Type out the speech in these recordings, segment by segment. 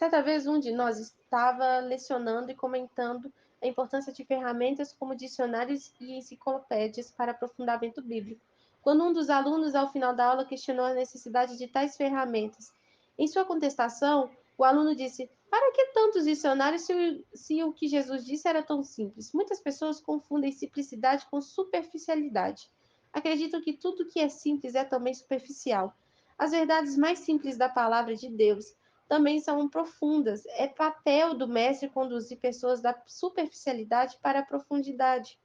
Certa vez, um de nós estava lecionando e comentando a importância de ferramentas como dicionários e enciclopédias para aprofundamento bíblico, quando um dos alunos, ao final da aula, questionou a necessidade de tais ferramentas. Em sua contestação, o aluno disse: para que tantos dicionários se o que Jesus disse era tão simples? Muitas pessoas confundem simplicidade com superficialidade. Acreditam que tudo que é simples é também superficial. As verdades mais simples da palavra de Deus também são profundas. É papel do mestre conduzir pessoas da superficialidade para a profundidade.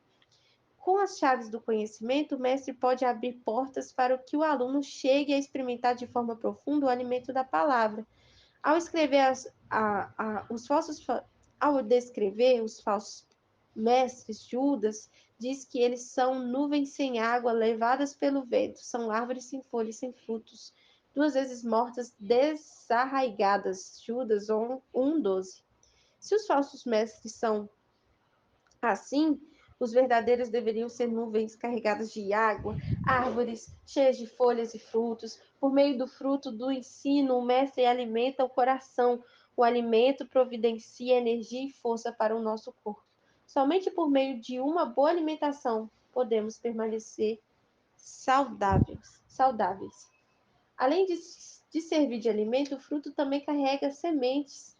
Com as chaves do conhecimento, o mestre pode abrir portas para que o aluno chegue a experimentar de forma profunda o alimento da palavra. Ao escrever ao descrever os falsos mestres, Judas diz que eles são nuvens sem água levadas pelo vento, são árvores sem folhas, sem frutos, duas vezes mortas, desarraigadas. Judas 1:12. Se os falsos mestres são assim, os verdadeiros deveriam ser nuvens carregadas de água, árvores cheias de folhas e frutos. Por meio do fruto do ensino, o mestre alimenta o coração. O alimento providencia energia e força para o nosso corpo. Somente por meio de uma boa alimentação podemos permanecer saudáveis. Além de servir de alimento, o fruto também carrega sementes.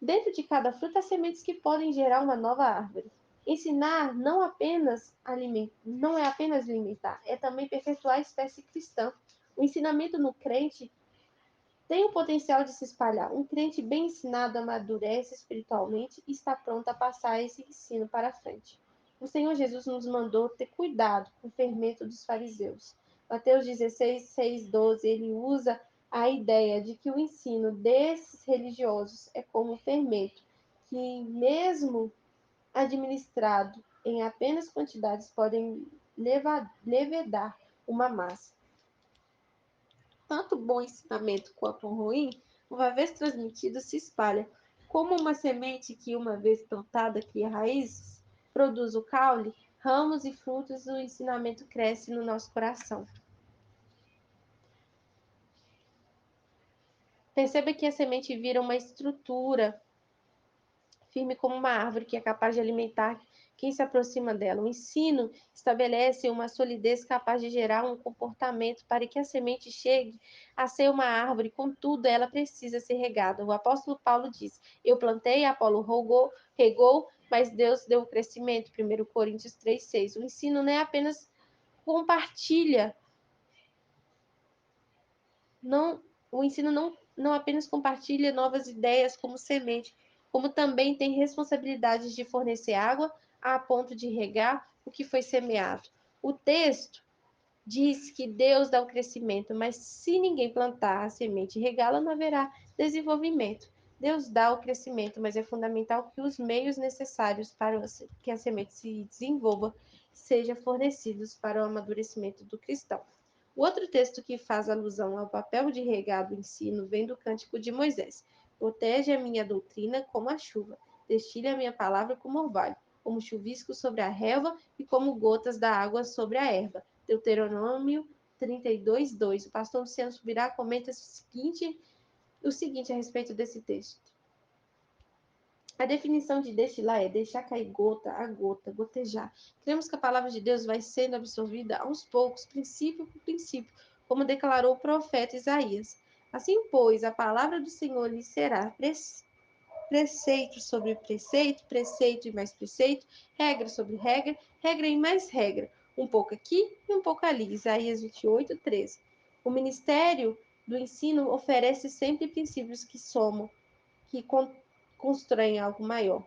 Dentro de cada fruta há sementes que podem gerar uma nova árvore. Ensinar não é apenas alimentar, é também perpetuar a espécie cristã. O ensinamento no crente tem o potencial de se espalhar. Um crente bem ensinado amadurece espiritualmente e está pronto a passar esse ensino para frente. O Senhor Jesus nos mandou ter cuidado com o fermento dos fariseus. Mateus 16, 6, 12, ele usa a ideia de que o ensino desses religiosos é como o fermento, que mesmo administrado em apenas quantidades podem levedar uma massa. Tanto o bom ensinamento quanto o ruim, uma vez transmitido, se espalha. Como uma semente que, uma vez plantada, cria raízes, produz o caule, ramos e frutos, o ensinamento cresce no nosso coração. Perceba que a semente vira uma estrutura firme como uma árvore que é capaz de alimentar quem se aproxima dela. O ensino estabelece uma solidez capaz de gerar um comportamento para que a semente chegue a ser uma árvore, contudo, ela precisa ser regada. O apóstolo Paulo diz: eu plantei, Apolo regou, mas Deus deu o crescimento. 1 Coríntios 3:6. O ensino não é apenas compartilha, não, o ensino não apenas compartilha novas ideias como semente, como também tem responsabilidades de fornecer água a ponto de regar o que foi semeado. O texto diz que Deus dá o crescimento, mas se ninguém plantar a semente e regá-la, não haverá desenvolvimento. Deus dá o crescimento, mas é fundamental que os meios necessários para que a semente se desenvolva sejam fornecidos para o amadurecimento do cristão. O outro texto que faz alusão ao papel de regar do ensino vem do Cântico de Moisés. Protege a minha doutrina como a chuva, destile a minha palavra como orvalho, como chuvisco sobre a relva e como gotas da água sobre a erva. Deuteronômio 32:2. O pastor Luciano Subirá comenta o seguinte a respeito desse texto. A definição de destilar é deixar cair gota a gota, gotejar. Cremos que a palavra de Deus vai sendo absorvida aos poucos, princípio por princípio, como declarou o profeta Isaías. Assim, pois, a palavra do Senhor lhe será preceito sobre preceito, preceito e mais preceito, regra sobre regra, regra e mais regra, um pouco aqui e um pouco ali. Isaías 28:13. O ministério do ensino oferece sempre princípios que somam, que constroem algo maior.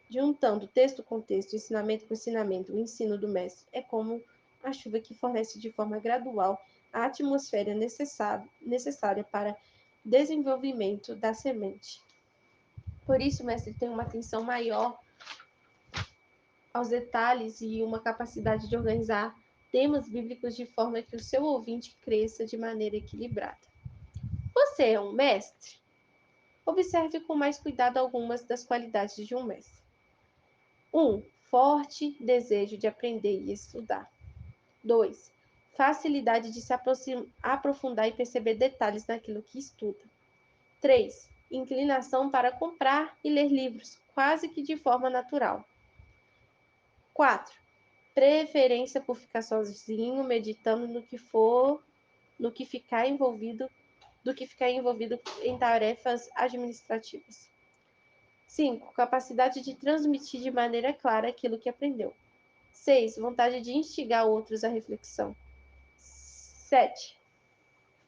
Juntando texto com texto, ensinamento com ensinamento, o ensino do mestre é como a chuva que fornece de forma gradual a atmosfera necessária para desenvolvimento da semente. Por isso, o mestre tem uma atenção maior aos detalhes e uma capacidade de organizar temas bíblicos de forma que o seu ouvinte cresça de maneira equilibrada. Você é um mestre? Observe com mais cuidado algumas das qualidades de um mestre. 1. Forte desejo de aprender e estudar. 2. Facilidade de se aprofundar e perceber detalhes naquilo que estuda. 3. Inclinação para comprar e ler livros, quase que de forma natural. 4. Preferência por ficar sozinho, meditando no que ficar envolvido em tarefas administrativas. 5. Capacidade de transmitir de maneira clara aquilo que aprendeu. 6. Vontade de instigar outros à reflexão. 7.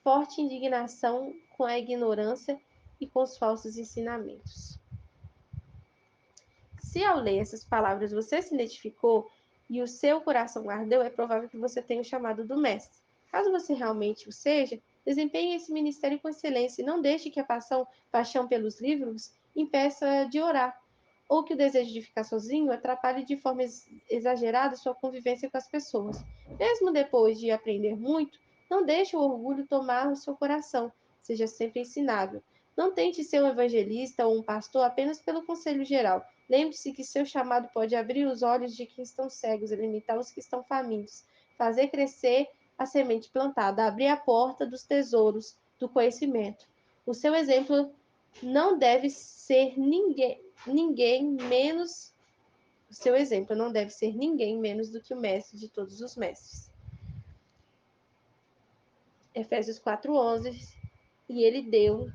Forte indignação com a ignorância e com os falsos ensinamentos. Se ao ler essas palavras você se identificou e o seu coração ardeu, é provável que você tenha o chamado do Mestre. Caso você realmente o seja, desempenhe esse ministério com excelência e não deixe que a paixão pelos livros impeça de orar, ou que o desejo de ficar sozinho atrapalhe de forma exagerada sua convivência com as pessoas. Mesmo depois de aprender muito, não deixe o orgulho tomar o seu coração. Seja sempre ensinável. Não tente ser um evangelista ou um pastor apenas pelo conselho geral. Lembre-se que seu chamado pode abrir os olhos de quem estão cegos, limitar os que estão famintos, fazer crescer a semente plantada, abrir a porta dos tesouros do conhecimento. O seu exemplo não deve ser ninguém menos. O seu exemplo não deve ser ninguém menos do que o mestre de todos os mestres. Efésios 4:11. E ele deu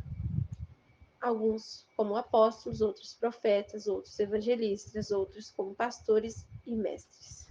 alguns como apóstolos, outros profetas, outros evangelistas, outros como pastores e mestres.